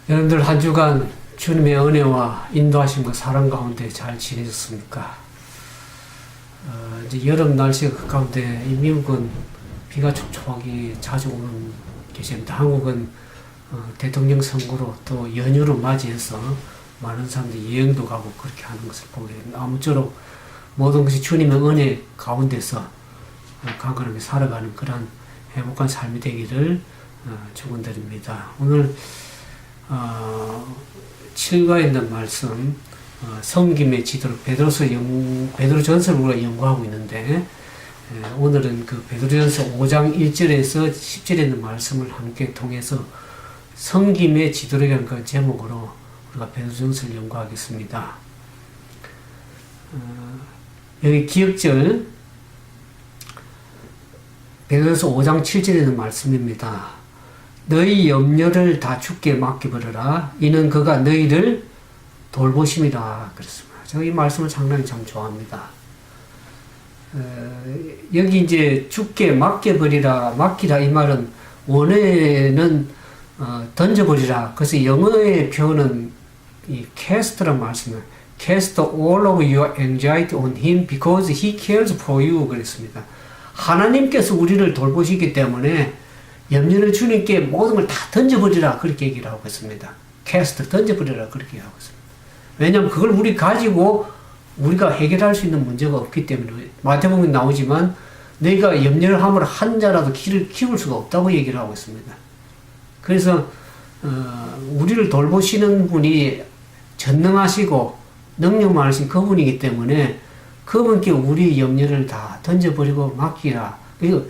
여러분들 한 주간 주님의 은혜와 인도하심과 사랑 가운데 잘 지내셨습니까? 이제 여름 날씨가 가운데 이 미국은 비가 촉촉하게 자주 오는 계십니다. 한국은 대통령 선거로 또 연휴를 맞이해서 많은 사람들이 여행도 가고 그렇게 하는 것을 보게 됩니다. 아무쪼록 모든 것이 주님의 은혜 가운데서 강건하게 살아가는 그런 행복한 삶이 되기를 축원드립니다. 오늘 7과에 있는 말씀 섬김의 지도를 베드로전서를 우리가 연구하고 있는데 오늘은 그 베드로전서 5장 1절에서 10절에 있는 말씀을 함께 통해서 섬김의 지도라는 그 제목으로 우리가 베드로전서를 연구하겠습니다. 여기 기억절 베드로전서 5장 7절에 있는 말씀입니다. 너희 염려를 다 주께 맡겨버려라. 이는 그가 너희를 돌보심이라 그랬습니다. 제가 이 말씀을 상당히 참 좋아합니다. 여기 이제 주께 맡겨버리라, 맡기라 이 말은 원어에는 던져버리라. 그래서 영어의 표현은 이 cast라는 말씀이에요. Cast all of your anxiety on him because he cares for you 그랬습니다. 하나님께서 우리를 돌보시기 때문에 염려를 주님께 모든 걸 다 던져버리라 그렇게 얘기를 하고 있습니다. cast 던져버리라 그렇게 하고 있습니다. 왜냐하면 그걸 우리 가지고 우리가 해결할 수 있는 문제가 없기 때문에 마태복음에 나오지만 너희가 염려를 함으로 한 자라도 키울 수가 없다고 얘기를 하고 있습니다. 그래서 우리를 돌보시는 분이 전능하시고 능력 많으신 그분이기 때문에 그분께 우리 염려를 다 던져버리고 맡기라. 그리고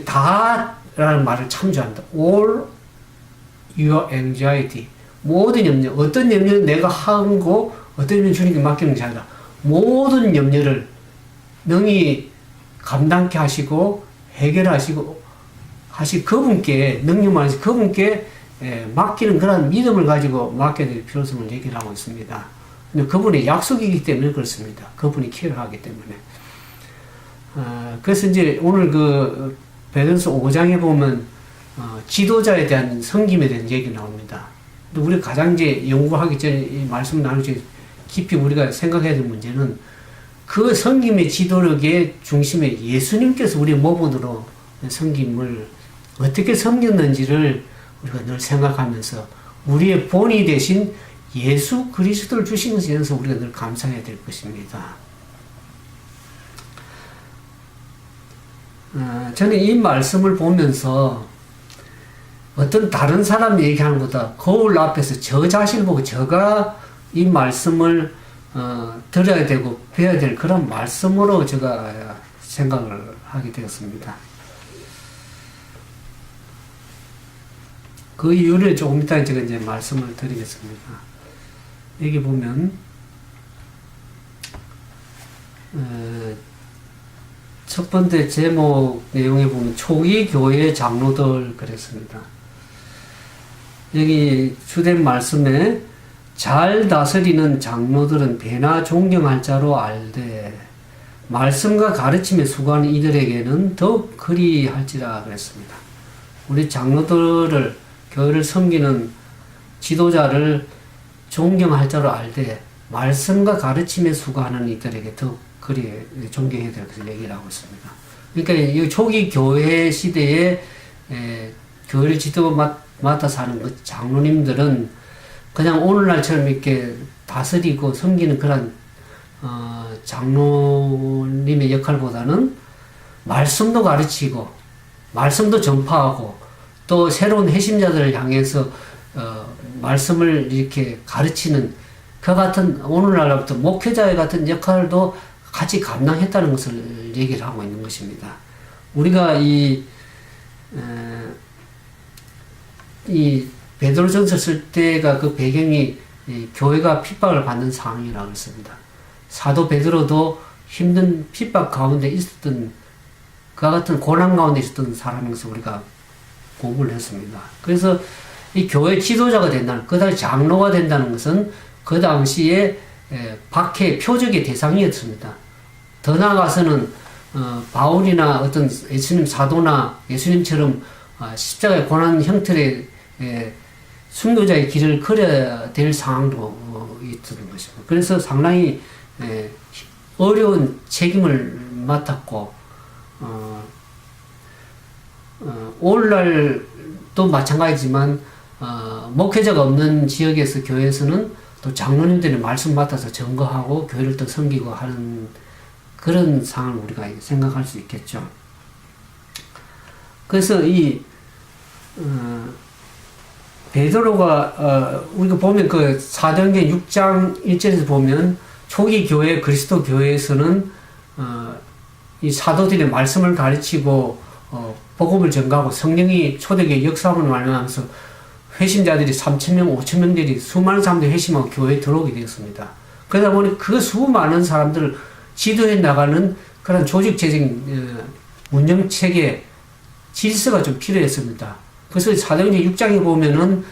다 라는 말을 참 좋아합니다. All your anxiety. 모든 염려. 어떤 염려는 내가 하고 어떤 염려는 주님께 맡기는 것이 아니라 모든 염려를 능히 감당케 하시고 해결하시고 그분께 능력 많으신 그분께 맡기는 그런 믿음을 가지고 맡겨야 될 필요성을 얘기를 하고 있습니다. 근데 그분의 약속이기 때문에 그렇습니다. 그분이 케어하기 때문에. 그래서 이제 오늘 베드로전서 5장에 보면 지도자에 대한 섬김에 대한 얘기 나옵니다. 근데 우리 가장 이제 연구하기 전에 이 말씀 나누기 깊이 우리가 생각해야 될 문제는 그 섬김의 지도력의 중심에 예수님께서 우리 모본으로 섬김을 어떻게 섬겼는지를 우리가 늘 생각하면서 우리의 본이 되신 예수 그리스도를 주신 것에 대해서 우리가 늘 감사해야 될 것입니다. 저는 이 말씀을 보면서 어떤 다른 사람 얘기하는 것보다 거울 앞에서 저 자신을 보고 제가 이 말씀을 들어야 되고 배워야 될 그런 말씀으로 제가 생각을 하게 되었습니다. 그 이유를 조금 이따 제가 이제 말씀을 드리겠습니다. 여기 보면 첫 번째 제목 내용에 보면 초기 교회 장로들 그랬습니다. 여기 주된 말씀에 잘 다스리는 장로들은 배나 존경할 자로 알되 말씀과 가르침에 수고하는 이들에게는 더욱 그리할지라 그랬습니다. 우리 장로들을 교회를 섬기는 지도자를 존경할 자로 알되 말씀과 가르침에 수고하는 이들에게 더욱 존경해야 될 것을 얘기를 하고 있습니다. 그러니까 이 초기 교회 시대에 교회를 맡아서 하는 그 장로님들은 그냥 오늘날처럼 이렇게 다스리고 섬기는 그런 장로님의 역할보다는 말씀도 가르치고 말씀도 전파하고 또 새로운 회심자들을 향해서 말씀을 이렇게 가르치는 그 같은 오늘날부터 목회자의 같은 역할도 같이 감당했다는 것을 얘기를 하고 있는 것입니다. 우리가 이 베드로전서 쓸 때가 그 배경이 교회가 핍박을 받는 상황이라고 했습니다. 사도 베드로도 힘든 핍박 가운데 있었던 그와 같은 고난 가운데 있었던 사람에서 우리가 공부를 했습니다. 그래서 이 교회 지도자가 된다는, 그 당시 장로가 된다는 것은 그 당시에 박해 표적의 대상이었습니다. 더 나아가서는 바울이나 어떤 예수님 사도나 예수님처럼 십자가의 고난 형틀에 순교자의 길을 걸어야 될 상황도 있던 것입니다. 그래서 상당히 어려운 책임을 맡았고 오늘날도 마찬가지지만 목회자가 없는 지역에서 교회에서는 또 장로님들이 말씀 맡아서 증거하고 교회를 또 섬기고 하는 그런 상황을 우리가 생각할 수 있겠죠. 그래서 이 베드로가 우리가 보면 그 사도행전 6장 1절에서 보면 초기 교회 그리스도 교회에서는 이 사도들의 말씀을 가르치고 복음을 전가하고 성령이 초대교회 역사함을 말하면서 회심자들이 3,000명, 5,000명들이 수많은 사람들이 회심하고 교회에 들어오게 되었습니다. 그러다 보니 그 수많은 사람들을 지도해 나가는 그런 조직 재정 운영 체계 질서가 좀 필요했습니다. 그래서 사도행전 6장에 보면은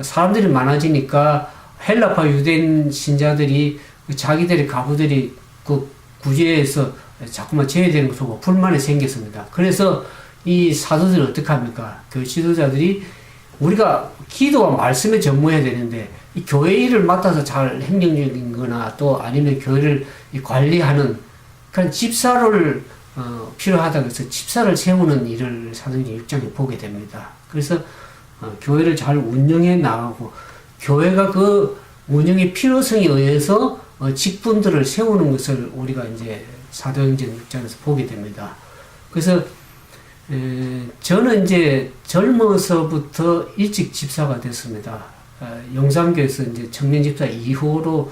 사람들이 많아지니까 헬라파 유대인 신자들이 자기들의 가부들이 그 구제에서 자꾸만 제외되는 것을 보고 불만이 생겼습니다. 그래서 이 사도들은 어떻게 합니까? 교회 지도자들이 우리가 기도와 말씀에 전무해야 되는데 이 교회 일을 맡아서 잘 행정적인 거나 또 아니면 교회를 관리하는 그런 집사를 필요하다고 해서 집사를 세우는 일을 사도행전 6장에 보게 됩니다. 그래서 교회를 잘 운영해 나가고 교회가 그 운영의 필요성에 의해서 직분들을 세우는 것을 우리가 이제 사도행전 6장에서 보게 됩니다. 그래서 저는 이제 젊어서부터 일찍 집사가 됐습니다. 영산교에서 이제 청년 집사 이후로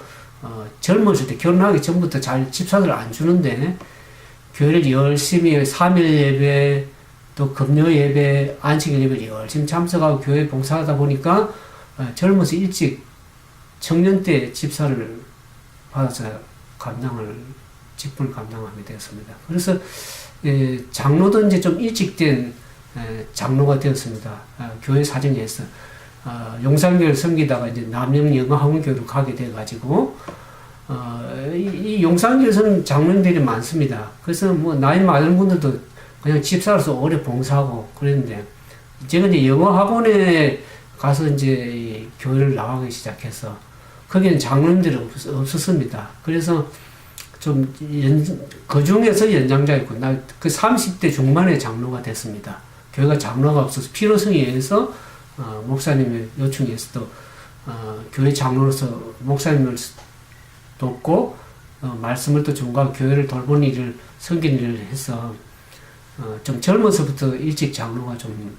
젊었을 때 결혼하기 전부터 잘 집사들 안 주는데 교회를 열심히 3일 예배 또 금요 예배 안식 예배를 열심히 참석하고 교회 봉사하다 보니까 젊어서 일찍 청년 때 집사를 받아서 직분을 감당하게 되었습니다. 그래서 장로도 이제 좀 일찍 된 장로가 되었습니다. 교회 사정에서 용산교회를 섬기다가 이제 남영영어학원교회로 가게 돼가지고 이 용산교회에서는 장로님들이 많습니다. 그래서 뭐 나이 많은 분들도 그냥 집사로서 오래 봉사하고 그랬는데 제가 이제 영어학원에 가서 이제 교회를 나가기 시작해서 거기는 장로님들이 없었습니다. 그래서 좀 그 중에서 연장자였고 나 그 30대 중반에 장로가 됐습니다. 교회가 장로가 없어서 필요성에 의해서 목사님의 요청에서 또 교회 장로로서 목사님을 돕고 말씀을 또 전가하고 교회를 돌보는 일을 섬기는 일을 해서 좀 젊어서부터 일찍 장로가 좀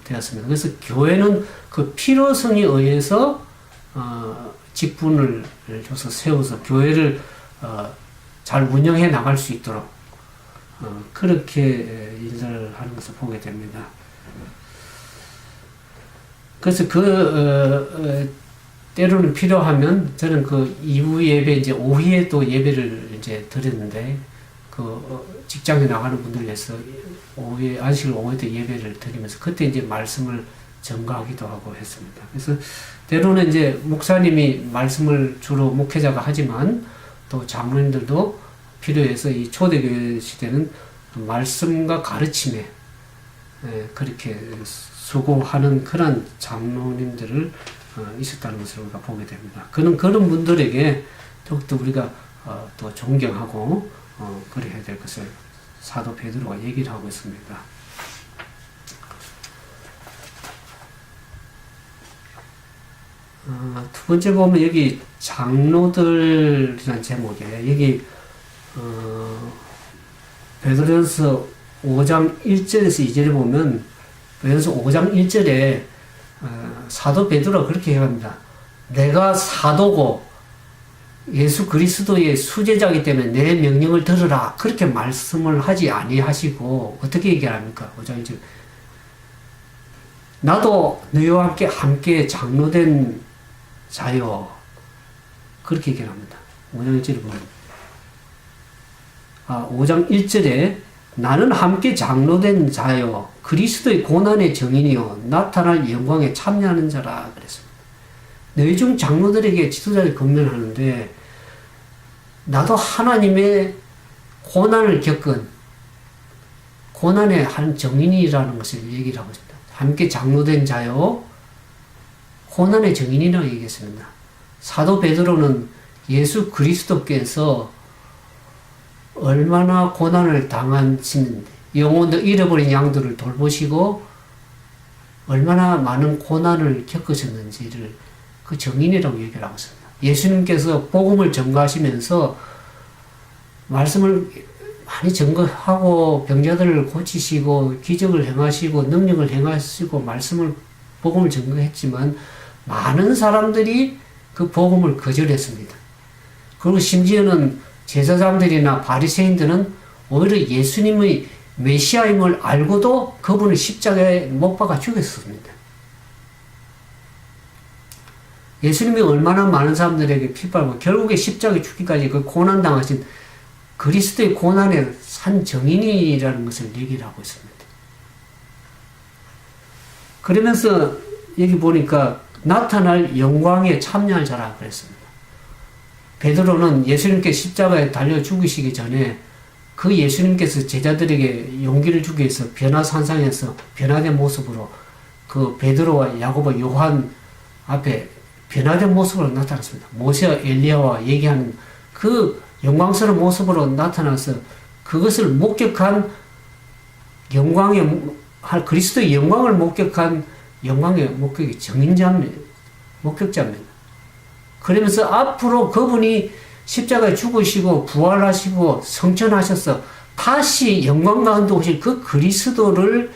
되었습니다. 그래서 교회는 그 필요성에 의해서 직분을 줘서 세워서 교회를 잘 운영해 나갈 수 있도록 그렇게 인사를 하는 것을 보게 됩니다. 그래서 때로는 필요하면 저는 그 이후 예배 이제 오후에 또 예배를 이제 드렸는데 직장에 나가는 분들 위해서 오후에 안식일 오후에 또 예배를 드리면서 그때 이제 말씀을 전가하기도 하고 했습니다. 그래서 때로는 이제 목사님이 말씀을 주로 목회자가 하지만 또 장로님들도 필요해서 이 초대교회 시대는 말씀과 가르침에 그렇게 수고하는 그런 장로님들을 있었다는 것을 우리가 보게 됩니다. 그런 분들에게 더욱더 우리가 또 존경하고 그래야 될 것을 사도 베드로가 얘기를 하고 있습니다. 두 번째 보면 여기 장로들이라는 제목에 여기 베드로전서 5장 1절에서 2절에 보면 베드로전서 5장 1절에 사도 베드로가 그렇게 얘기합니다. 내가 사도고 예수 그리스도의 수제자이기 때문에 내 명령을 들으라. 그렇게 말씀을 하지 아니하시고 어떻게 얘기합니까? 5장 1절 나도 너희와 함께 장로된 자요. 그렇게 얘기를 합니다. 5장 1절에 보면 5장 1절에 나는 함께 장로된 자요 그리스도의 고난의 증인이요 나타날 영광에 참여하는 자라 그랬습니다. 너희 중 장로들에게 지도자를 권면하는데 나도 하나님의 고난을 겪은 고난의 한 증인이라는 것을 얘기를 하고 있습니다. 함께 장로된 자요 고난의 증인이라고 얘기했습니다. 사도 베드로는 예수 그리스도께서 얼마나 고난을 당하신 영혼도 잃어버린 양들을 돌보시고 얼마나 많은 고난을 겪으셨는지를 그 증인이라고 얘기를 하고 있습니다. 예수님께서 복음을 전가하시면서 말씀을 많이 전거하고 병자들을 고치시고 기적을 행하시고 능력을 행하시고 말씀을 복음을 전거했지만 많은 사람들이 그 복음을 거절했습니다. 그리고 심지어는 제사장들이나 바리새인들은 오히려 예수님의 메시아임을 알고도 그분을 십자가에 못 박아 죽였습니다. 예수님이 얼마나 많은 사람들에게 핍박하고 결국에 십자가에 죽기까지 그 고난당하신 그리스도의 고난의 산 정인이라는 것을 얘기를 하고 있습니다. 그러면서 여기 보니까 나타날 영광에 참여할 자라 그랬습니다. 베드로는 예수님께 십자가에 달려 죽으시기 전에 그 예수님께서 제자들에게 용기를 주기 위해서 변화산상에서 변화된 모습으로 그 베드로와 야고보, 요한 앞에 변화된 모습으로 나타났습니다. 모세와 엘리야와 얘기하는 그 영광스러운 모습으로 나타나서 그것을 목격한 그리스도의 영광을 목격한 영광의 목격이 목격자입니다. 그러면서 앞으로 그분이 십자가에 죽으시고 부활하시고 성천하셔서 다시 영광 가운데 오실 그 그리스도를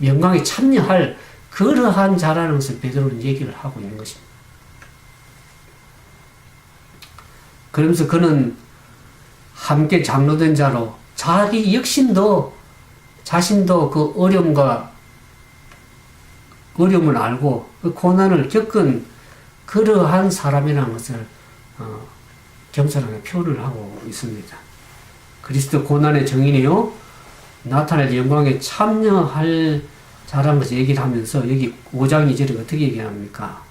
영광에 참여할 그러한 자라는 것을 베드로는 얘기를 하고 있는 것입니다. 그러면서 그는 함께 장로된 자로 자기 자신도 그 어려움을 알고 그 고난을 겪은 그러한 사람이라는 것을 겸손하게 표현을 하고 있습니다. 그리스도 고난의 정인이요 나타날 영광에 참여할 자라는 것을 얘기를 하면서 여기 5장 2절에 어떻게 얘기합니까?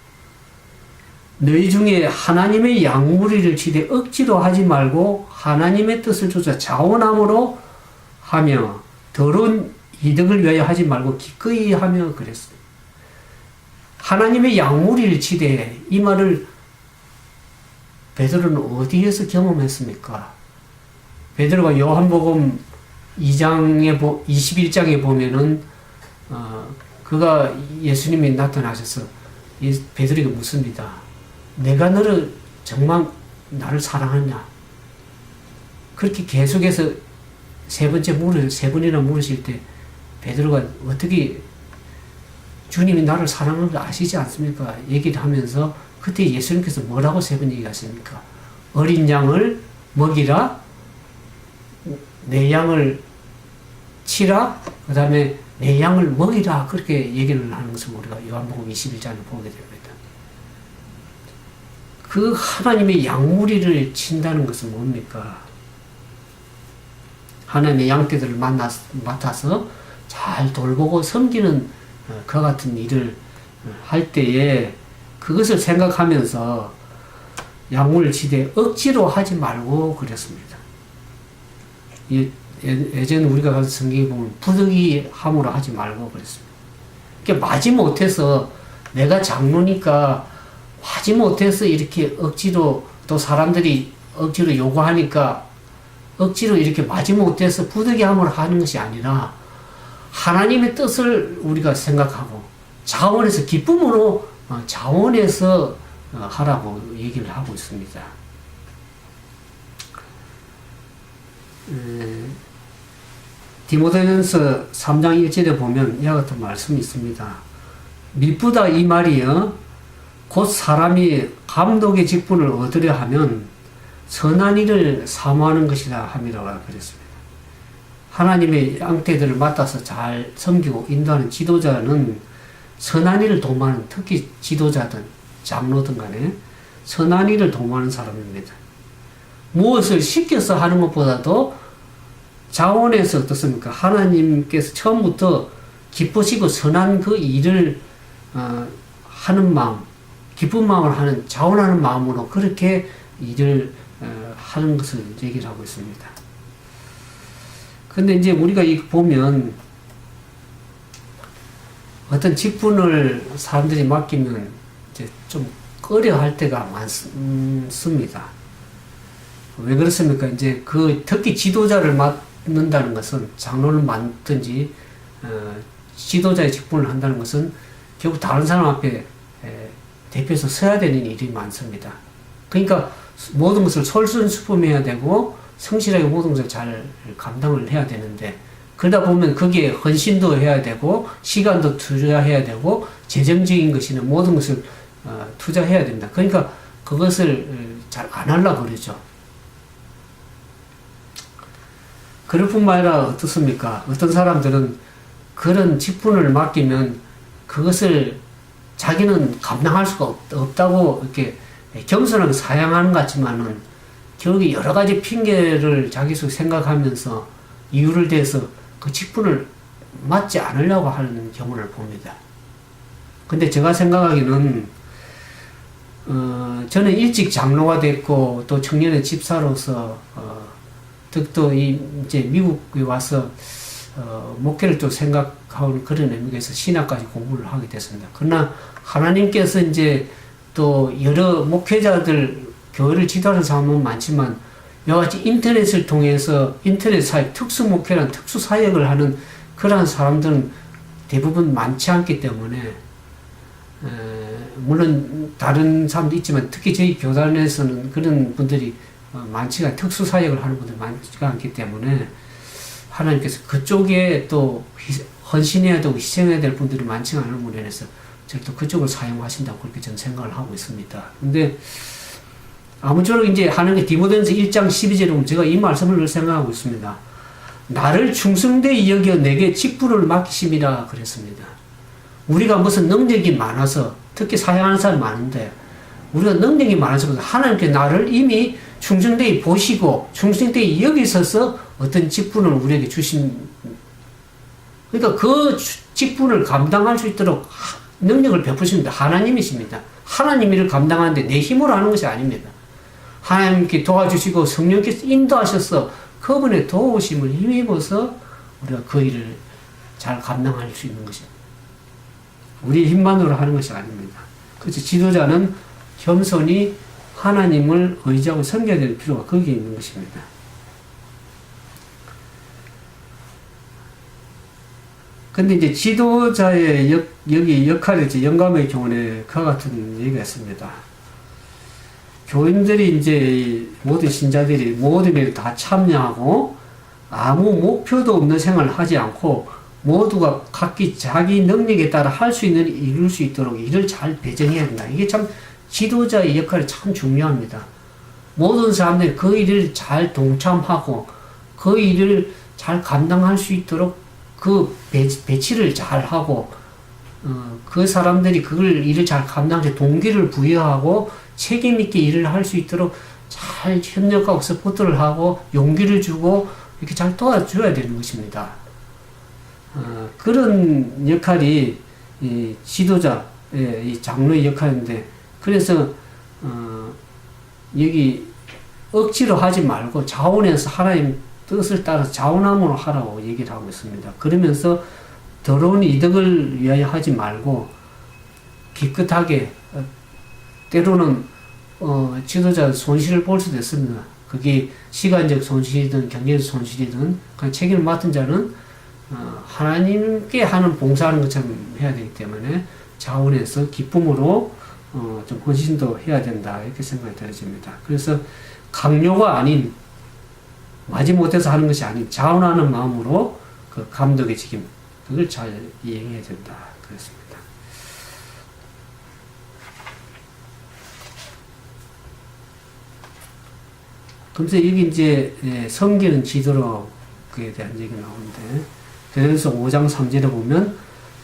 너희 중에 하나님의 양무리를 치되 억지로 하지 말고 하나님의 뜻을 쫓아 자원함으로 하며 더러운 이득을 위하여 하지 말고 기꺼이 하며 그랬어요. 하나님의 양무리를 치되 이 말을 베드로는 어디에서 경험했습니까? 베드로가 요한복음 21장에 보면은 그가 예수님이 나타나셔서 베드로에게 묻습니다. 내가 너를 정말 나를 사랑하냐? 그렇게 계속해서 세 번이나 물으실 때 베드로가 어떻게 주님이 나를 사랑하는 걸 아시지 않습니까? 얘기를 하면서 그때 예수님께서 뭐라고 세 번 얘기하십니까? 어린 양을 먹이라, 내 양을 치라, 그 다음에 내 양을 먹이라 그렇게 얘기를 하는 것을 우리가 요한복음 21장을 보게 됩니다. 그 하나님의 양무리를 친다는 것은 뭡니까? 하나님의 양떼들을 맡아서 잘 돌보고 섬기는 그와 같은 일을 할 때에 그것을 생각하면서 양무리를 치되 억지로 하지 말고 그랬습니다. 예전 우리가 가서 성경에 보면 부득이 함으로 하지 말고 그랬습니다. 그러니까 마지못해서 내가 장로니까 마지못해서 이렇게 억지로 또 사람들이 억지로 요구하니까 억지로 이렇게 마지못해서 부득이 함으로 하는 것이 아니라 하나님의 뜻을 우리가 생각하고 자원해서 기쁨으로 자원해서 하라고 얘기를 하고 있습니다. 디모데전서 3장 1절에 보면 이와 같은 말씀이 있습니다. 미쁘다 이 말이여 곧 사람이 감독의 직분을 얻으려 하면 선한 일을 사모하는 것이라 함이라고 그랬습니다. 하나님의 양떼들을 맡아서 잘 섬기고 인도하는 지도자는 선한 일을 도모하는, 특히 지도자든 장로든 간에 선한 일을 도모하는 사람입니다. 무엇을 시켜서 하는 것보다도 자원해서 어떻습니까? 하나님께서 처음부터 기쁘시고 선한 그 일을 하는 마음, 기쁜 마음을 하는, 자원하는 마음으로 그렇게 일을 하는 것을 얘기를 하고 있습니다. 근데 이제 우리가 보면 어떤 직분을 사람들이 맡기면 이제 좀 꺼려할 때가 많습니다. 왜 그렇습니까? 이제 특히 지도자를 맡는다는 것은 장로를 맡든지 지도자의 직분을 한다는 것은 결국 다른 사람 앞에 대표해서 서야 되는 일이 많습니다. 그러니까 모든 것을 솔선수범해야 되고 성실하게 모든 것을 잘 감당을 해야 되는데, 그러다 보면 거기에 헌신도 해야 되고 시간도 투자해야 되고 재정적인 것이나 모든 것을 투자해야 됩니다. 그러니까 그것을 잘 안 하려고 그러죠. 그럴 뿐만 아니라 어떻습니까? 어떤 사람들은 그런 직분을 맡기면 그것을 자기는 감당할 수가 없다고 이렇게 겸손하게 사양하는 것 같지만은 결국 여러 가지 핑계를 자기 속에 생각하면서 이유를 대서 그 직분을 맡지 않으려고 하는 경우를 봅니다. 근데 제가 생각하기는 저는 일찍 장로가 됐고 또 청년의 집사로서 또 이제 미국에 와서 목회를 또 생각하는 그런 의미에서 신학까지 공부를 하게 됐습니다. 그러나 하나님께서 이제 또 여러 목회자들, 교회를 지도하는 사람은 많지만 여러가지 인터넷을 통해서 인터넷 사역, 특수 목회란 특수 사역을 하는 그러한 사람들은 대부분 많지 않기 때문에 물론 다른 사람도 있지만 특히 저희 교단에서는 그런 분들이 많지가, 특수 사역을 하는 분들이 많지가 않기 때문에 하나님께서 그쪽에 또 헌신해야 되고 희생해야 될 분들이 많지 않은 문에서 저를 또 그쪽을 사용하신다고 그렇게 저는 생각을 하고 있습니다. 근데 아무쪼록 이제 하나님께 디모데전서 1장 12절에 보면 제가 이 말씀을 늘 생각하고 있습니다. 나를 충성되이 여겨 내게 직분을 맡기심이라 그랬습니다. 우리가 무슨 능력이 많아서, 특히 사역하는 사람이 많은데 우리가 능력이 많아서 하나님께 나를 이미 충성되이 보시고 충성되이 여기셔서 어떤 직분을 우리에게 주신, 그러니까 그 직분을 감당할 수 있도록 능력을 베푸십니다. 하나님이십니다. 하나님이 이를 감당하는데 내 힘으로 하는 것이 아닙니다. 하나님께 도와주시고 성령께서 인도하셔서 그분의 도우심을 힘입어서 우리가 그 일을 잘 감당할 수 있는 것입니다. 우리의 힘만으로 하는 것이 아닙니다. 그래서 지도자는 겸손히 하나님을 의지하고 섬겨야 될 필요가 거기에 있는 것입니다. 근데 이제 지도자의 여기 역할이 이제 영감의 교훈에 그와 같은 얘기가 있습니다. 교인들이 이제 모든 신자들이 모든 일에 다 참여하고 아무 목표도 없는 생활을 하지 않고 모두가 각기 자기 능력에 따라 할 수 있는 일을 이룰 수 있도록 일을 잘 배정해야 된다. 이게 참 지도자의 역할이 참 중요합니다. 모든 사람들이 그 일을 잘 동참하고 그 일을 잘 감당할 수 있도록 그 배치를 잘 하고 그 사람들이 그걸 일을 잘 감당할 동기를 부여하고 책임 있게 일을 할 수 있도록 잘 협력하고 서포트를 하고 용기를 주고 이렇게 잘 도와줘야 되는 것입니다. 그런 역할이 이 지도자, 이 장로의 역할인데, 그래서 여기 억지로 하지 말고 자원해서 하나님 뜻을 따라서 자원함으로 하라고 얘기를 하고 있습니다. 그러면서 더러운 이득을 위하여 하지 말고 기끗하게, 때로는 지도자 손실을 볼 수도 있습니다. 그게 시간적 손실이든 경제적 손실이든 그냥 책임을 맡은 자는 하나님께 하는 봉사하는 것처럼 해야 되기 때문에 자원해서 기쁨으로 좀 헌신도 해야 된다, 이렇게 생각이 들어집니다. 그래서 강요가 아닌, 마지못해서 하는 것이 아닌 자원하는 마음으로 그 감독의 책임, 그걸 잘 이행해야 된다, 그렇습니다. 그래서 여기 이제 섬기는 지도록에 대한 얘기가 나오는데, 그래서 5장 3절에 보면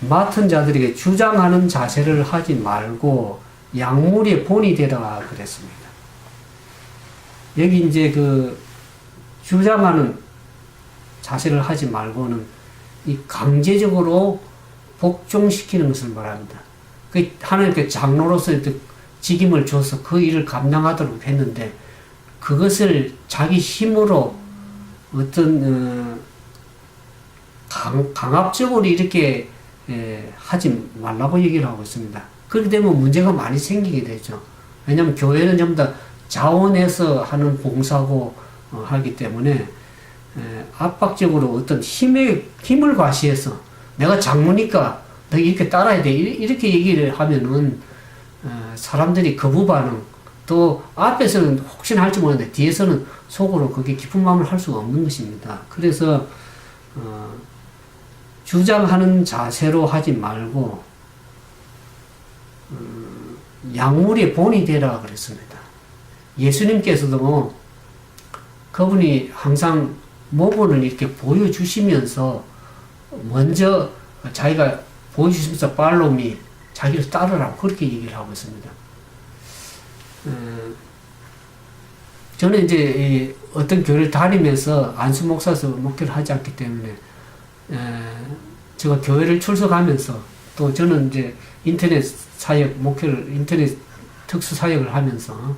맡은 자들에게 주장하는 자세를 하지 말고 약물의 본이 되라 그랬습니다. 여기 이제 그 주장하는 자세를 하지 말고는 이 강제적으로 복종시키는 것을 말합니다. 그 하나님께 장로로서 직임을 줘서 그 일을 감당하도록 했는데 그것을 자기 힘으로 어떤 강압적으로 이렇게 하지 말라고 얘기를 하고 있습니다. 그렇게 되면 문제가 많이 생기게 되죠. 왜냐하면 교회는 전부 다 자원해서 하는 봉사고 하기 때문에 압박적으로 어떤 힘을 과시해서 내가 장로니까 너 이렇게 따라야 돼 이렇게 얘기를 하면은 사람들이 거부 반응, 또 앞에서는 혹시나 할지 모르는데 뒤에서는 속으로 그게 깊은 마음을 할 수가 없는 것입니다. 그래서 주장하는 자세로 하지 말고 약물의 본이 되라 그랬습니다. 예수님께서도 그분이 항상 모본을 이렇게 보여주시면서 먼저 자기가 보여주시면서 팔로미 자기를 따르라고 그렇게 얘기를 하고 있습니다. 저는 이제 어떤 교회를 다니면서 안수 목사서 목회를 하지 않기 때문에 제가 교회를 출석하면서 또 저는 이제 인터넷 사역 목회를 인터넷 특수 사역을 하면서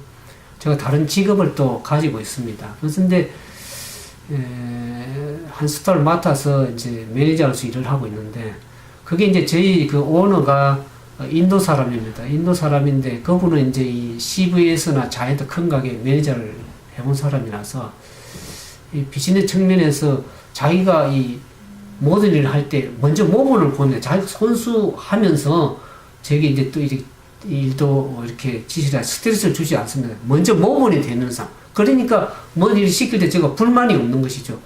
제가 다른 직업을 또 가지고 있습니다. 그런데 한 스타를 맡아서 이제 매니저로서 일을 하고 있는데 그게 이제 저희 그 오너가 인도 사람입니다. 인도 사람인데 그분은 이제 이 CVS나 자이언트 큰 가게 매니저를 해본 사람이라서 이 비즈니스 측면에서 자기가 이 모든 일을 할 때 먼저 모본을 보내 자기가 손수하면서 저게 이제 또 이렇게 일도 이렇게 지시라 스트레스를 주지 않습니다. 먼저 모본이 되는 상. 그러니까 뭔 일을 시킬 때 제가 불만이 없는 것이죠.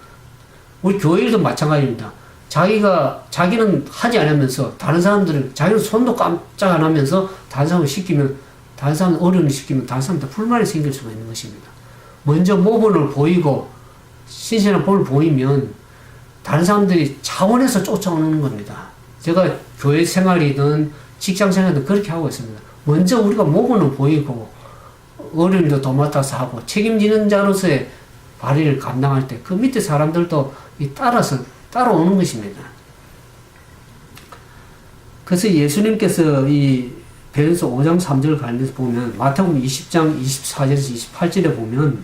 우리 교회도 마찬가지입니다. 자기는 하지 않으면서 다른 사람들은 자기는 손도 깜짝 안 하면서 다른 사람을 시키면 다른 사람 어려움을 시키면 다른 사람한테 불만이 생길 수가 있는 것입니다. 먼저 모본을 보이고 신선한 본을 보이면 다른 사람들이 차원에서 쫓아오는 겁니다. 제가 교회 생활이든 직장 생활이든 그렇게 하고 있습니다. 먼저 우리가 모본을 보이고 어려움도 도맡아서 하고 책임지는 자로서의 발의를 감당할 때 그 밑에 사람들도 따라서 따라오는 것입니다. 그래서 예수님께서 이 베드로서 5장 3절을 관련해서 보면 마태복음 20장 24절에서 28절에 보면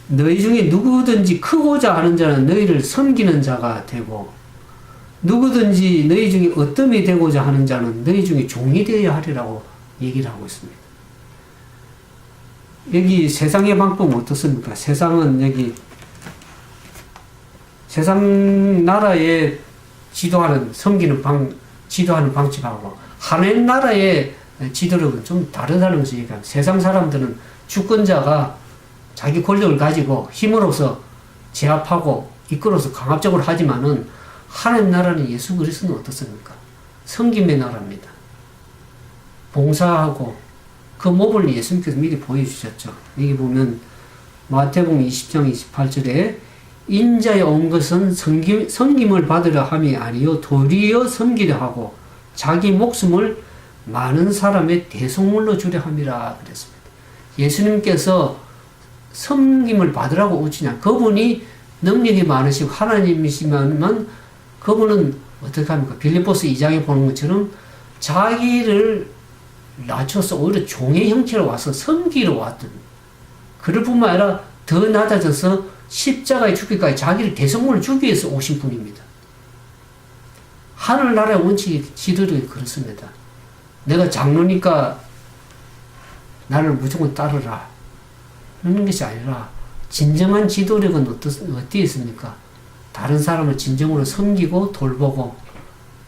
너희 중에 누구든지 크고자 하는 자는 너희를 섬기는 자가 되고 누구든지 너희 중에 어뜸이 되고자 하는 자는 너희 중에 종이 되어야 하리라고 얘기를 하고 있습니다. 여기 세상의 방법은 어떻습니까? 세상은 여기 세상 나라에 지도하는 지도하는 방식하고 하나님 나라의 지도력은 좀 다르다는 것을 얘기합니다. 세상 사람들은 주권자가 자기 권력을 가지고 힘으로써 제압하고 이끌어서 강압적으로 하지만은 하나님 나라는 예수 그리스도는 어떻습니까? 섬김의 나라입니다. 봉사하고 그 모범을 예수님께서 미리 보여주셨죠. 여기 보면 마태복음 20장 28절에 인자에 온 것은 섬김을 받으려 함이 아니요 도리어 섬기려 하고 자기 목숨을 많은 사람의 대속물로 주려 함이라 그랬습니다. 예수님께서 섬김을 받으라고 오시냐. 그분이 능력이 많으시고 하나님이시면 그분은 어떻게 합니까? 빌립보서 2장에 보는 것처럼 자기를 낮춰서 오히려 종의 형태로 와서 섬기러 왔던 그럴 뿐만 아니라 더 낮아져서 십자가에 죽기까지 자기를 대속물을 주기 위해서 오신 분입니다. 하늘나라의 원칙이 지도력이 그렇습니다. 내가 장로니까 나를 무조건 따르라 그런 것이 아니라 진정한 지도력은 어디에 있습니까? 다른 사람을 진정으로 섬기고 돌보고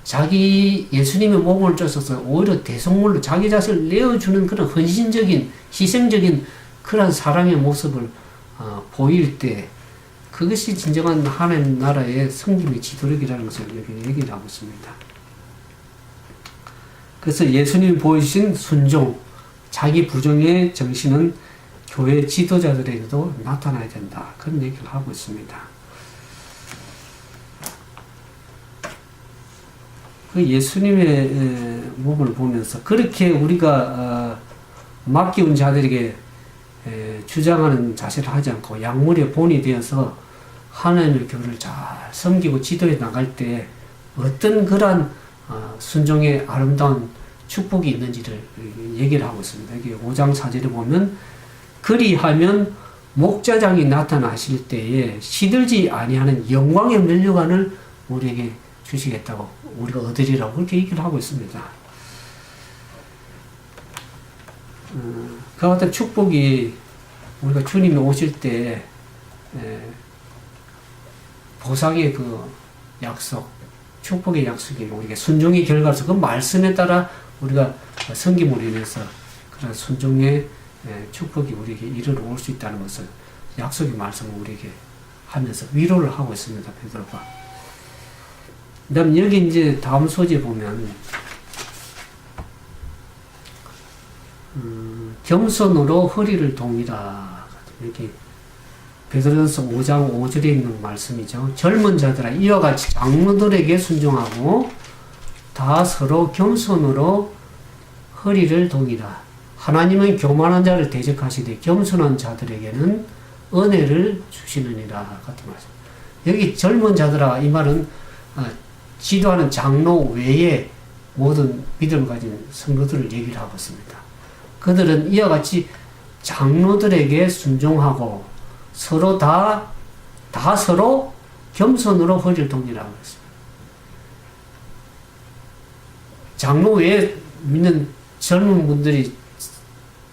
자기 예수님의 몸을 쫓아서 오히려 대속물로 자기 자신을 내어주는 그런 헌신적인 희생적인 그런 사랑의 모습을 보일 때 그것이 진정한 하나님 나라의 섬김의 지도력이라는 것을 여기 얘기를 하고 있습니다. 그래서 예수님이 보여주신 순종, 자기 부정의 정신은 교회 지도자들에게도 나타나야 된다. 그런 얘기를 하고 있습니다. 그 예수님의 몸을 보면서 그렇게 우리가 맡기운 자들에게 주장하는 자세를 하지 않고 약물의 본이 되어서 하나님의 교회를 잘 섬기고 지도해 나갈 때 어떤 그러한 순종의 아름다운 축복이 있는지를 얘기를 하고 있습니다. 여기 5장 4절에 보면 그리하면 목자장이 나타나실 때에 시들지 아니하는 영광의 면류관을 우리에게 주시겠다고 우리가 얻으리라고 그렇게 얘기를 하고 있습니다. 그 같은 축복이 우리가 주님이 오실 때 보상의 그 약속, 축복의 약속이 우리가 순종의 결과로서 그 말씀에 따라 우리가 섬김으로 인해서 그런 순종의 축복이 우리에게 이르러 올 수 있다는 것을 약속의 말씀을 우리에게 하면서 위로를 하고 있습니다. 베드로가. 그다음 여기 이제 다음 소재 보면 겸손으로 허리를 동이라 이렇게 베드로전서 5장 5절에 있는 말씀이죠. 젊은 자들아 이와 같이 장로들에게 순종하고 다 서로 겸손으로 허리를 동이라. 하나님은 교만한 자를 대적하시되 겸손한 자들에게는 은혜를 주시느니라 같은 말씀. 여기 젊은 자들아 이 말은 지도하는 장로 외에 모든 믿음을 가진 성도들을 얘기를 하고 있습니다. 그들은 이와 같이 장로들에게 순종하고 서로 다 서로 겸손으로 허리를 동이라고 했습니다. 장로 외에 믿는 젊은 분들이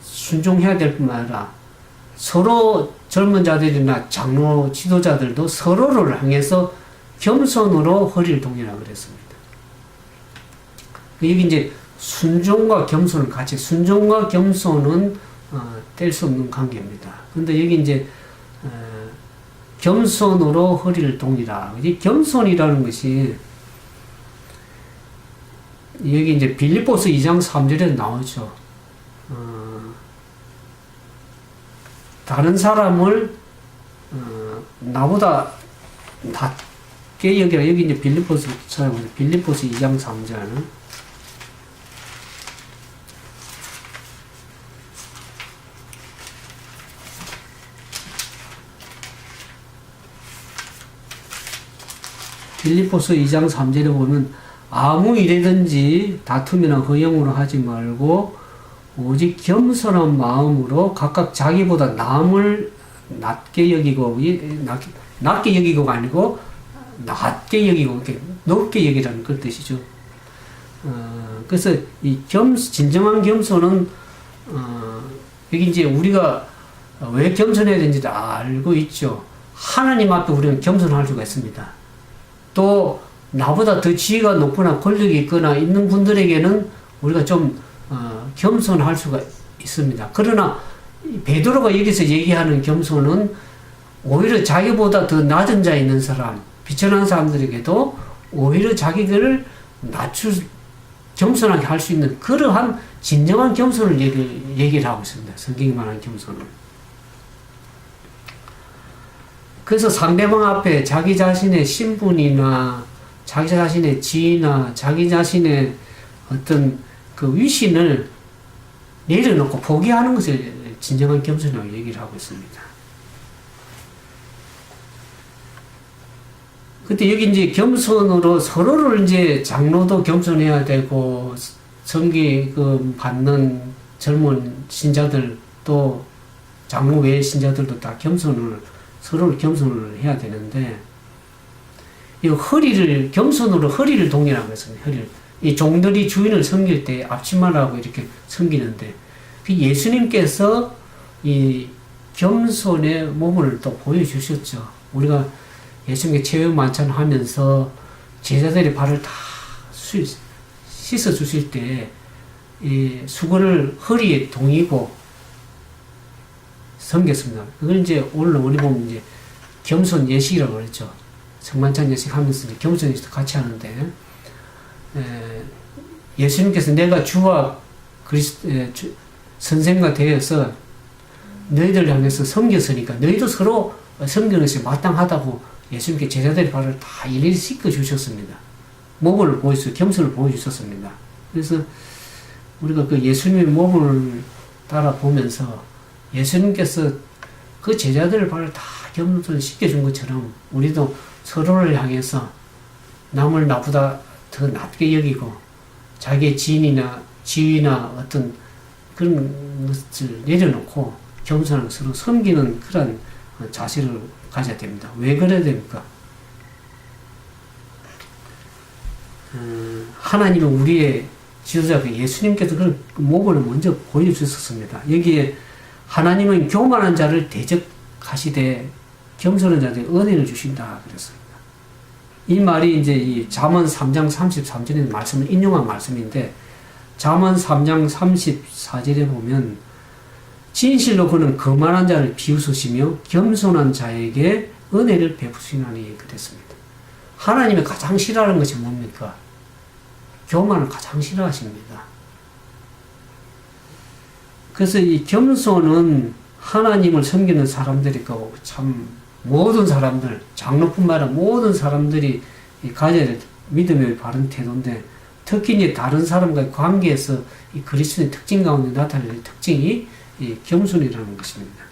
순종해야 될 뿐만 아니라 서로 젊은 자들이나 장로 지도자들도 서로를 향해서 겸손으로 허리를 동이라고 그랬습니다. 여기 이제 순종과 겸손을 같이, 순종과 겸손은 뗄 수 없는 관계입니다. 근데 여기 이제 겸손으로 허리를 동이라. 이 겸손이라는 것이 여기 이제 빌립보서 2장 3절에 나오죠. 다른 사람을 나보다 낮게 여기라. 여기 이제 빌립보서 2장 3절. 빌립보서 2장 3절에 보면 아무 일이든지 다툼이나 허영으로 하지 말고 오직 겸손한 마음으로 각각 자기보다 남을 낮게 여기고 낮게 여기고가 아니고 낮게 여기고 이렇게 높게 여기라는 그 뜻이죠. 그래서 이 진정한 겸손은 여기 이제 우리가 왜 겸손해야 되는지 알고 있죠. 하나님 앞에 우리는 겸손할 수가 있습니다. 또 나보다 더 지위가 높거나 권력이 있거나 있는 분들에게는 우리가 좀 겸손할 수가 있습니다. 그러나 베드로가 여기서 얘기하는 겸손은 오히려 자기보다 더 낮은 자에 있는 사람, 비천한 사람들에게도 오히려 자기들을 겸손하게 할 수 있는 그러한 진정한 겸손을 얘기를 하고 있습니다. 성경이 말하는 겸손은. 그래서 상대방 앞에 자기 자신의 신분이나 자기 자신의 지위나 자기 자신의 어떤 그 위신을 내려놓고 포기하는 것을 진정한 겸손이라고 얘기를 하고 있습니다. 근데 여기 이제 겸손으로 서로를 이제 장로도 겸손해야 되고 섬기 받는 젊은 신자들 또 장로 외의 신자들도 다 서로를 겸손을 해야 되는데 이 겸손으로 허리를 동이라고 했습니다. 이 종들이 주인을 섬길 때 앞치마라고 이렇게 섬기는데 예수님께서 이 겸손의 몸을 또 보여주셨죠. 우리가 예수님께 최후 만찬하면서 제자들의 발을 다 씻어 주실 때 이 수건을 허리에 동이고 섬겼습니다. 그걸 이제 오늘 우리 보면 이제 겸손 예식이라고 그랬죠. 성만찬 예식 하면서 겸손 예식도 같이 하는데 예수님께서 내가 주와 선생과 되어서 너희들 향해서 섬겼으니까 너희도 서로 섬기는 것이 마땅하다고 예수님께 제자들의 발을 다 일일이 씻겨 주셨습니다. 몸을 겸손을 보여주셨습니다. 그래서 우리가 그 예수님의 몸을 따라 보면서 예수님께서 그 제자들의 발을 다 겸손히 씻겨준 것처럼 우리도 서로를 향해서 남을 나보다 더 낮게 여기고 자기의 지위나 어떤 그런 것을 내려놓고 겸손하게 서로 섬기는 그런 자세를 가져야 됩니다. 왜 그래야 됩니까? 하나님은 우리의 지도자 예수님께서 그런 모범을 먼저 보여주셨습니다. 여기에 하나님은 교만한 자를 대적하시되 겸손한 자들에게 은혜를 주신다 그랬습니다. 이 말이 이제 이 잠언 3장 33절의 말씀을 인용한 말씀인데, 잠언 3장 34절에 보면 진실로 그는 거만한 자를 비웃으시며 겸손한 자에게 은혜를 베푸시나니 그랬습니다. 하나님이 가장 싫어하는 것이 뭡니까? 교만을 가장 싫어하십니다. 그래서 이 겸손은 하나님을 섬기는 사람들이 참 모든 사람들, 장로뿐만 아니라 모든 사람들이 가져야 될 믿음의 바른 태도인데, 특히 이제 다른 사람과의 관계에서 이 그리스도의 특징 가운데 나타나는 특징이 이 겸손이라는 것입니다.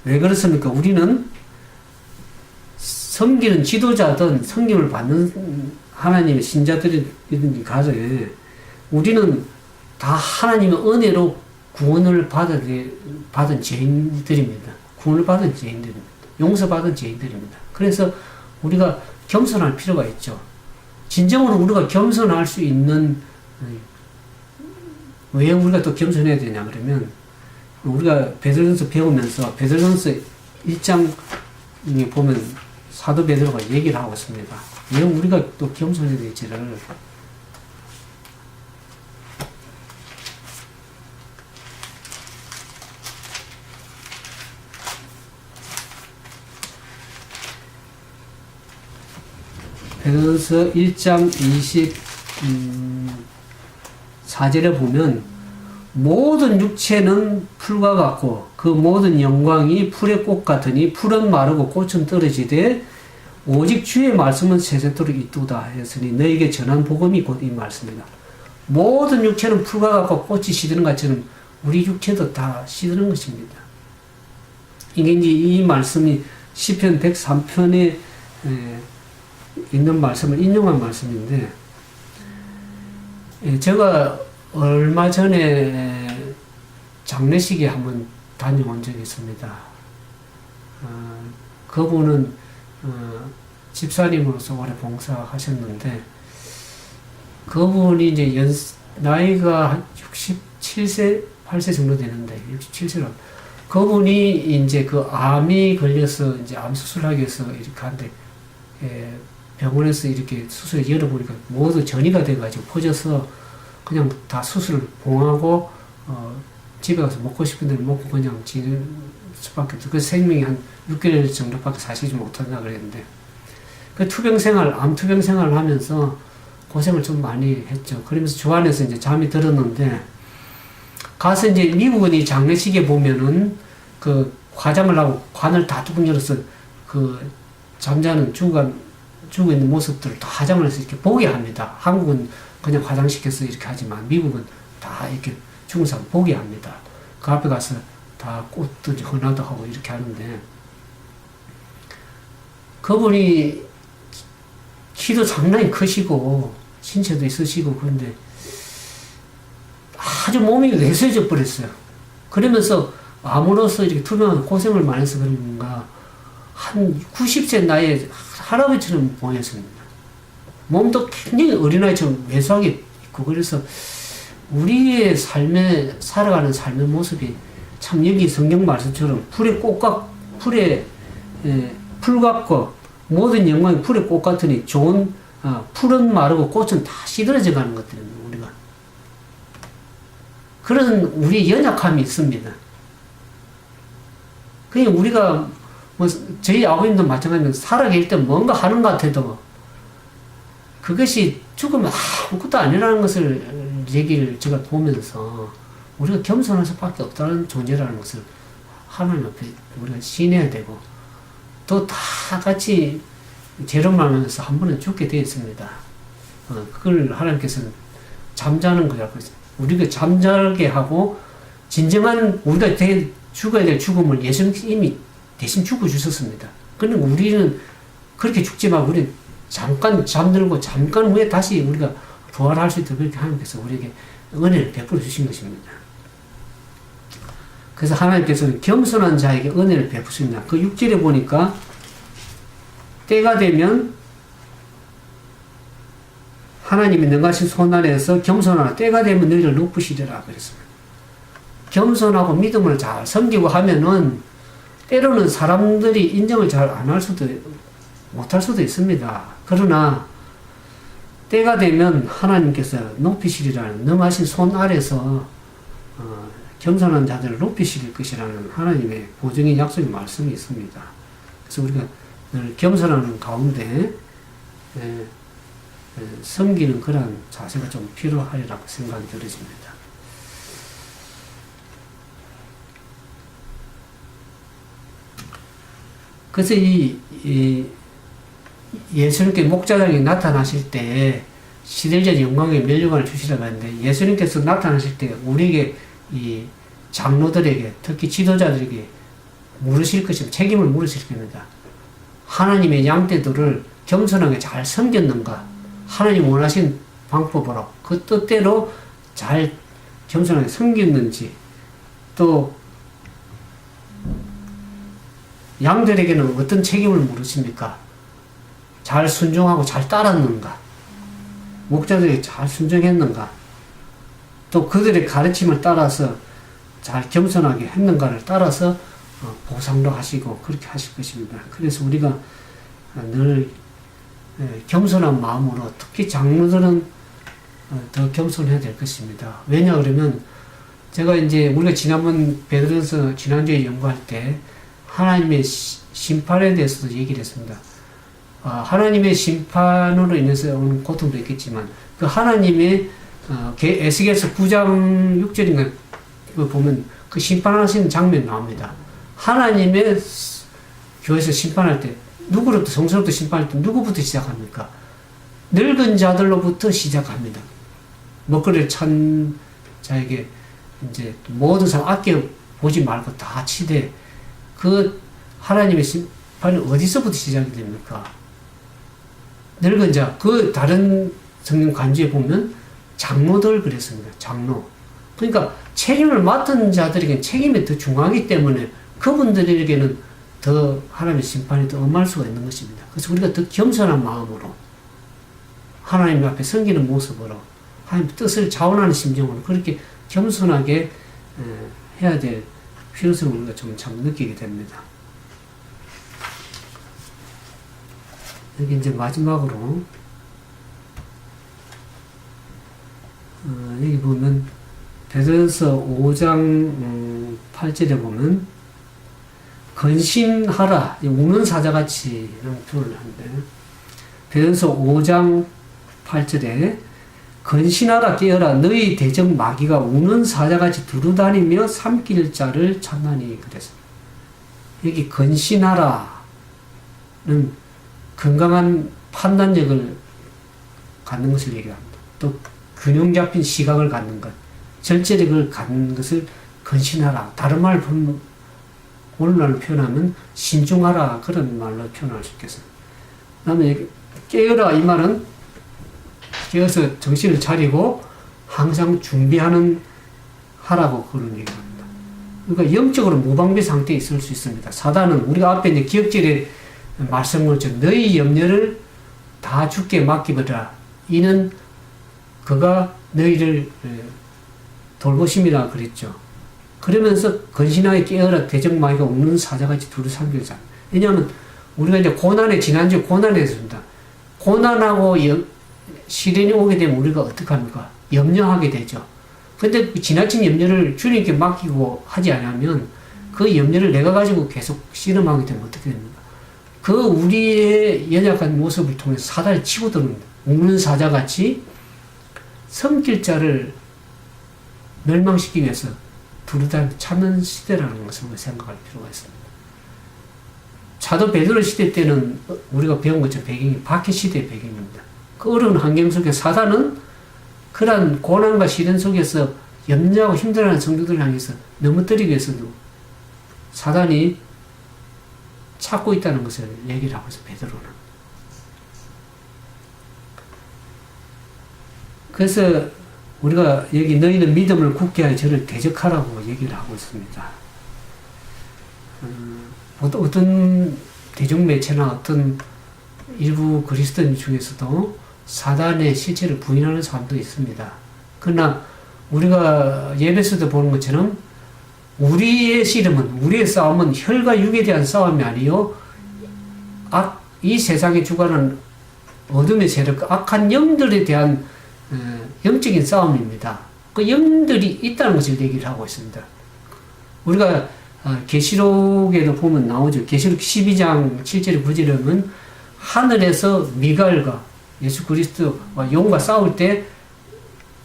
왜 그렇습니까? 우리는 섬기는 지도자든 섬김을 받는 하나님의 신자들이든지 가정에 우리는 다 하나님의 은혜로 구원을 받은 죄인들입니다. 구원을 받은 죄인들입니다. 용서받은 죄인들입니다. 그래서 우리가 겸손할 필요가 있죠. 진정으로 우리가 겸손할 수 있는, 왜 우리가 또 겸손해야 되냐 그러면, 우리가 베드로전서 배우면서 베드로전서 1장에 보면 사도 베드로가 얘기를 하고 있습니다. 왜 우리가 또 겸손해야 될지를. 베드로전서 1장 24절에 보면 모든 육체는 풀과 같고 그 모든 영광이 풀의 꽃 같으니 풀은 마르고 꽃은 떨어지되 오직 주의 말씀은 세세토록 있도다 했으니 너에게 전한 복음이 곧 이 말씀이다. 모든 육체는 풀과 같고 꽃이 시드는 것처럼 우리 육체도 다 시드는 것입니다. 이게 이제 이 말씀이 시편 103편에 있는 말씀을 인용한 말씀인데, 제가 얼마 전에 장례식에 한번 다녀온 적이 있습니다. 그분은 집사님으로서 오래 봉사하셨는데, 그분이 이제 나이가 한 67세, 8세 정도 되는데, 67세로. 그분이 이제 그 암이 걸려서 이제 암 수술하기 위해서 이렇게 하는데, 병원에서 이렇게 수술을 열어보니까 모두 전이가 돼가지고 퍼져서 그냥 다 수술을 봉하고, 집에 가서 먹고 싶은 대로 먹고 그냥 지낼 수밖에 없어. 그 생명이 한 6개월 정도밖에 사시지 못한다 그랬는데, 그 투병 생활, 암 투병 생활을 하면서 고생을 좀 많이 했죠. 그러면서 주안에서 이제 잠이 들었는데, 가서 이제 미국은 이 장례식에 보면은 그 화장을 하고 관을 다 뚜껑 열어서 그 잠자는 죽어 있는 모습들을 다 화장을 해서 이렇게 보게 합니다. 한국은 그냥 화장시켜서 이렇게 하지만 미국은 다 이렇게 죽은 사람 보게 합니다. 그 앞에 가서 다 꽃도 헌화도 하고 이렇게 하는데, 그분이 키도 상당히 크시고 신체도 있으시고 그런데 아주 몸이 왜소해져 버렸어요. 그러면서 암으로서 이렇게 투병하는 고생을 많이 해서 그런가 한 90세 나이에 할아버지처럼 보였습니다. 몸도 굉장히 어린아이처럼 왜소하게 있고, 그래서 우리의 살아가는 삶의 모습이 참 여기 성경 말씀처럼 풀의 꽃과 풀 같고 모든 영광이 풀의 꽃 같으니 풀은 마르고 꽃은 다 시들어져 가는 것들입니다. 우리가 그런 우리의 연약함이 있습니다. 그냥 우리가 저희 아버님도 마찬가지로 살아계실 때 뭔가 하는 것 같아도 그것이 죽으면 아무것도 아니라는 것을 얘기를 제가 보면서 우리가 겸손할 수밖에 없다는 존재라는 것을 하나님 앞에 우리가 신해야 되고, 또 다 같이 재림하면서 한 번은 죽게 되어 있습니다. 그걸 하나님께서는 잠자는 거라고 했어요. 우리가 잠자게 하고 진정한 우리가 죽어야 될 죽음을 예수님이 대신 죽어주셨습니다. 그런데 우리는 그렇게 죽지만 우리 잠깐 잠들고 잠깐 후에 다시 우리가 부활할 수 있도록 그렇게 하나님께서 우리에게 은혜를 베풀어 주신 것입니다. 그래서 하나님께서는 겸손한 자에게 은혜를 베푸십니다. 그 6절에 보니까 때가 되면 하나님이 능하신 손 아래에서 겸손하라. 때가 되면 너희를 높으시리라 그랬습니다. 겸손하고 믿음을 잘 섬기고 하면은 때로는 사람들이 인정을 잘 안 할 수도 못할 수도 있습니다. 그러나 때가 되면 하나님께서 높이시리라는 능하신 손 아래서 겸손한 자들을 높이실 것이라는 하나님의 보증의 약속의 말씀이 있습니다. 그래서 우리가 늘 겸손하는 가운데 섬기는 그런 자세가 좀 필요하리라고 생각이 들어집니다. 그래서 이 예수님께 목자장이 나타나실 때 시들전 영광의 면류관을 주시라고 하는데, 예수님께서 나타나실 때 우리에게 이 장로들에게, 특히 지도자들에게 물으실 것입니다. 책임을 물으실 겁니다. 하나님의 양떼들을 겸손하게 잘 섬겼는가? 하나님 원하신 방법으로 그 뜻대로 잘 겸손하게 섬겼는지, 또 양들에게는 어떤 책임을 물으십니까? 잘 순종하고 잘 따랐는가? 목자들이 잘 순종했는가? 또 그들의 가르침을 따라서 잘 겸손하게 했는가를 따라서 보상도 하시고 그렇게 하실 것입니다. 그래서 우리가 늘 겸손한 마음으로, 특히 장로들은 더 겸손해야 될 것입니다. 왜냐 그러면 제가 이제 우리가 지난번 베드로서 지난주에 연구할 때 하나님의 심판에 대해서도 얘기를 했습니다. 하나님의 심판으로 인해서 오는 고통도 있겠지만 그 하나님의 에스겔서 9장 6절인가 이거 보면 그 심판하시는 장면이 나옵니다. 하나님의 교회에서 심판할 때 누구로부터, 성소로부터 심판할 때 누구부터 시작합니까? 늙은 자들로부터 시작합니다. 먹거리를 찬 자에게 이제 모든 사람 아껴 보지 말고 다 치되, 그 하나님의 심판이 어디서부터 시작이 됩니까? 늙은 자, 그 다른 성경 간주에 보면 장로들 그랬습니다. 장로. 그러니까 책임을 맡은 자들에게는 책임이 더 중요하기 때문에 그분들에게는 더 하나님의 심판이 더 엄할 수가 있는 것입니다. 그래서 우리가 더 겸손한 마음으로 하나님 앞에 섬기는 모습으로 하나님 뜻을 자원하는 심정으로 그렇게 겸손하게 해야 될 필요성을 우리가 좀 참 느끼게 됩니다. 여기 이제 마지막으로 여기 보면 베드로서 5장 8절에 보면 근신하라, 우는 사자같이 이런 표현을 하는데, 베드로서 5장 8절에 근신하라, 깨어라, 너희 대적 마귀가 우는 사자같이 두루다니며 삼킬 자를 찾나니 그랬습니다. 여기 근신하라는 건강한 판단력을 갖는 것을 얘기합니다. 또 균형 잡힌 시각을 갖는 것, 절제력을 갖는 것을 근신하라. 다른 말 오늘날로 표현하면 신중하라, 그런 말로 표현할 수 있겠습니다. 그 다음에 깨어라, 이 말은 깨어서 정신을 차리고 항상 준비하는 하라고 그런 얘기를 합니다. 그러니까 영적으로 무방비 상태에 있을 수 있습니다. 사단은 우리가 앞에 이제 기억절에 말씀한 것처럼 너희 염려를 다 주께 맡기버리라. 이는 그가 너희를 돌보심이라 그랬죠. 그러면서 근신하게 깨어라, 대적 마귀가 우는 사자같이 두루 삼킬자. 왜냐하면 우리가 이제 고난에, 지난주에 고난에 했습니다. 고난하고 시련이 오게 되면 우리가 어떻게 합니까? 염려하게 되죠. 근데 지나친 염려를 주님께 맡기고 하지 않으면 그 염려를 내가 가지고 계속 씨름하게 되면 어떻게 됩니까? 그 우리의 연약한 모습을 통해서 사단이 치고 들어옵니다. 우는 사자같이 섬길 자를 멸망시키기 위해서 두루다니 찾는 시대라는 것을 생각할 필요가 있습니다. 사도 베드로 시대 때는 우리가 배운 것처럼 배경이 박해 시대의 배경입니다. 그 어려운 환경 속에 사단은 그러한 고난과 시련 속에서 염려하고 힘들어하는 성도들을 향해서 넘어뜨리기 위해서도 사단이 찾고 있다는 것을 얘기를 하고 있어요, 베드로는. 그래서 우리가 여기 너희는 믿음을 굳게 하여 저를 대적하라고 얘기를 하고 있습니다. 어떤 대중 매체나 어떤 일부 그리스도인 중에서도 사단의 실체를 부인하는 사람도 있습니다. 그러나 우리가 예배에서도 보는 것처럼 우리의 씨름은, 우리의 싸움은 혈과 육에 대한 싸움이 아니요 이 세상에 주관하는 어둠의 세력, 악한 영들에 대한 영적인 싸움입니다. 그 영들이 있다는 것을 얘기를 하고 있습니다. 우리가 계시록에도 보면 나오죠. 계시록 12장 7절 9절에 보면 하늘에서 미가엘과 예수 그리스도와 용과 싸울 때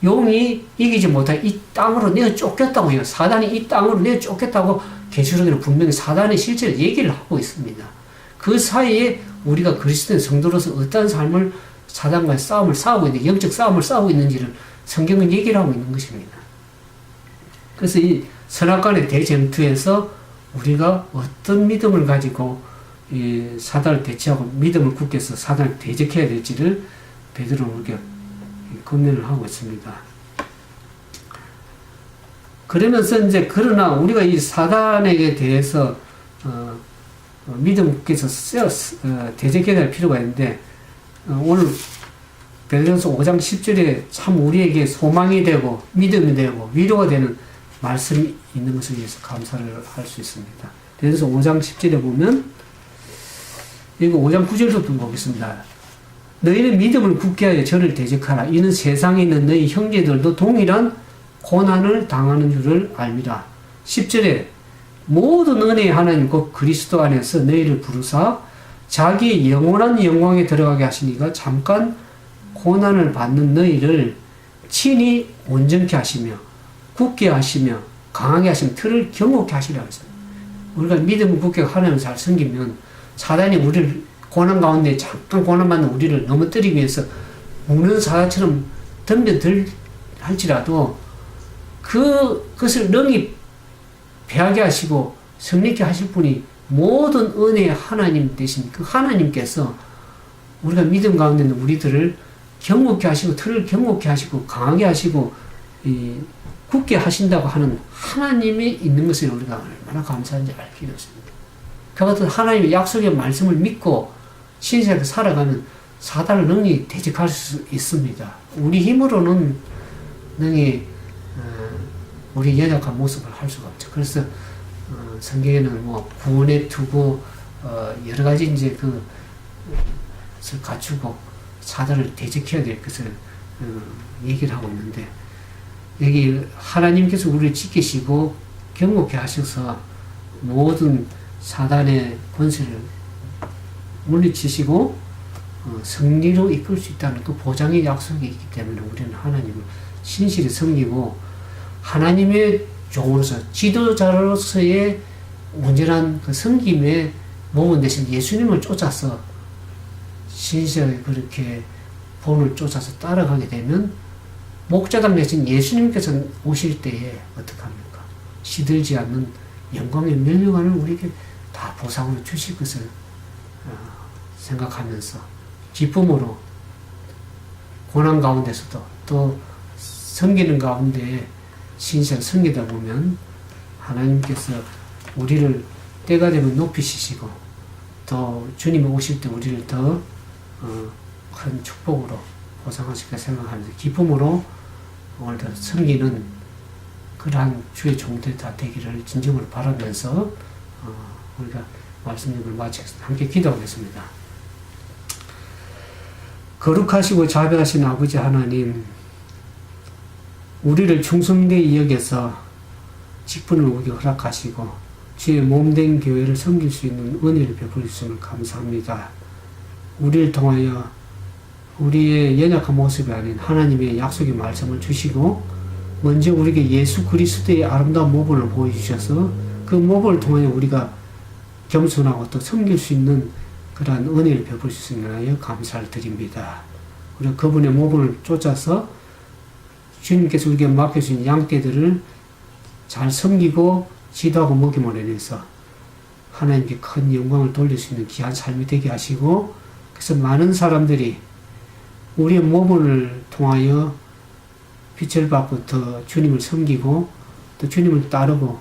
용이 이기지 못하게 이 땅으로 내어 쫓겼다고 해요. 사단이 이 땅으로 내어 쫓겼다고 계시록에는 분명히 사단의 실체를 얘기를 하고 있습니다. 그 사이에 우리가 그리스도의 성도로서 어떠한 삶을 사단과의 싸움을 싸우고 있는지, 영적 싸움을 싸우고 있는지를 성경은 얘기를 하고 있는 것입니다. 그래서 이 선악간의 대전투에서 우리가 어떤 믿음을 가지고 이 사단을 대치하고 믿음을 굳게 해서 사단을 대적해야 될지를 베드로는 우리가 권면을 하고 있습니다. 그러면서 이제 그러나 우리가 이 사단에게 대해서 믿음 굳게 해서 대적해야 될 필요가 있는데 오늘 베드로전서 5장 10절에 참 우리에게 소망이 되고 믿음이 되고 위로가 되는 말씀이 있는 것을 위해서 감사를 할 수 있습니다. 그래서 5장 10절에 보면 이거 5장 9절부터 보겠습니다. 너희는 믿음을 굳게 하여 저를 대적하라. 이는 세상에 있는 너희 형제들도 동일한 고난을 당하는 줄을 알미라. 10절에 모든 은혜의 하나님 곧 그리스도 안에서 너희를 부르사 자기의 영원한 영광에 들어가게 하시니가 잠깐 고난을 받는 너희를 친히 온전케 하시며 굳게 하시며 강하게 하시며 틀을 경고케 하시라고 했습니다. 우리가 믿음을 굳게 하나님을 잘 섬기면 사단이 우리를 고난 가운데 잠깐 고난받는 우리를 넘어뜨리기 위해서 우는 사자처럼 덤벼들 할지라도 그것을 능히 패하게 하시고 승리케 하실 분이 모든 은혜의 하나님 되신 그 하나님께서 우리가 믿음 가운데 있는 우리들을 경고케 하시고 틀을 경고케 하시고 강하게 하시고 굳게 하신다고 하는 하나님이 있는 것을 우리가 얼마나 감사한지 알 필요가 있습니다. 그 같은 하나님의 약속의 말씀을 믿고 신실하게 살아가면 사단을 능히 대적할 수 있습니다. 우리 힘으로는 능히 우리 연약한 모습을 할 수가 없죠. 그래서 성경에는 뭐 구원의 투구 여러 가지 이제 그것을 갖추고 사단을 대적해야 될 것을 얘기를 하고 있는데 여기 하나님께서 우리를 지키시고 경고케 하셔서 모든 사단의 권세를 물리치시고 승리로 이끌 수 있다는 그 보장의 약속이 있기 때문에 우리는 하나님을 신실히 섬기고 하나님의 종으로서 지도자로서의 온전한 그 섬김의 모범 대신 예수님을 쫓아서 신실하게 그렇게 본을 쫓아서 따라가게 되면 목자당 대신 예수님께서 오실 때에 어떡합니까? 시들지 않는 영광의 면류관을 우리에게 다 보상으로 주실 것을 생각하면서 기쁨으로 고난 가운데서도 또 섬기는 가운데 신실하게 섬기다 보면 하나님께서 우리를 때가 되면 높이시고 또 주님이 오실 때 우리를 더 큰 축복으로 보상하실까 생각하면서 기쁨으로 오늘도 섬기는 그러한 주의 종들 다 되기를 진정으로 바라면서 우리가 말씀을 마치겠습니다. 함께 기도하겠습니다. 거룩하시고 자비하신 아버지 하나님, 우리를 충성되이 여겨서 직분을 우리에게 허락하시고 주의 몸된 교회를 섬길 수 있는 은혜를 베풀어 주심을 감사합니다. 우리를 통하여 우리의 연약한 모습이 아닌 하나님의 약속의 말씀을 주시고 먼저 우리에게 예수 그리스도의 아름다운 모범을 보여주셔서 그 모범을 통하여 우리가 겸손하고 또 섬길 수 있는 그러한 은혜를 베풀 수 있는 하여 감사를 드립니다. 우리가 그분의 모범을 쫓아서 주님께서 우리에게 맡겨주신 양떼들을 잘 섬기고 지도하고 먹임으로 인해서 하나님께 큰 영광을 돌릴 수 있는 귀한 삶이 되게 하시고 그래서 많은 사람들이 우리의 모범을 통하여 빛을 받고 더 주님을 섬기고 또 주님을 따르고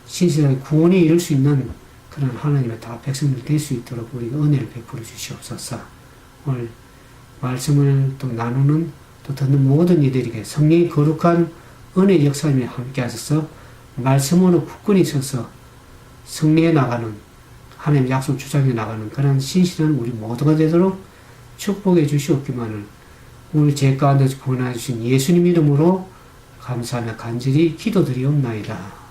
신실하게 구원에 이룰 수 있는 그런 하나님의 다 백성들이 될 수 있도록 우리가 은혜를 베풀어 주시옵소서. 오늘 말씀을 또 나누는 또 듣는 모든 이들에게 성령의 거룩한 은혜 역사님이 함께 하셔서 말씀으로 굳건히 서서 승리해 나가는 하나님 약속 주장해 나가는 그런 신실한 우리 모두가 되도록 축복해 주시옵기만을 우리 죄 가운데서 구원하여 주신 예수님 이름으로 감사하며 간절히 기도드리옵나이다.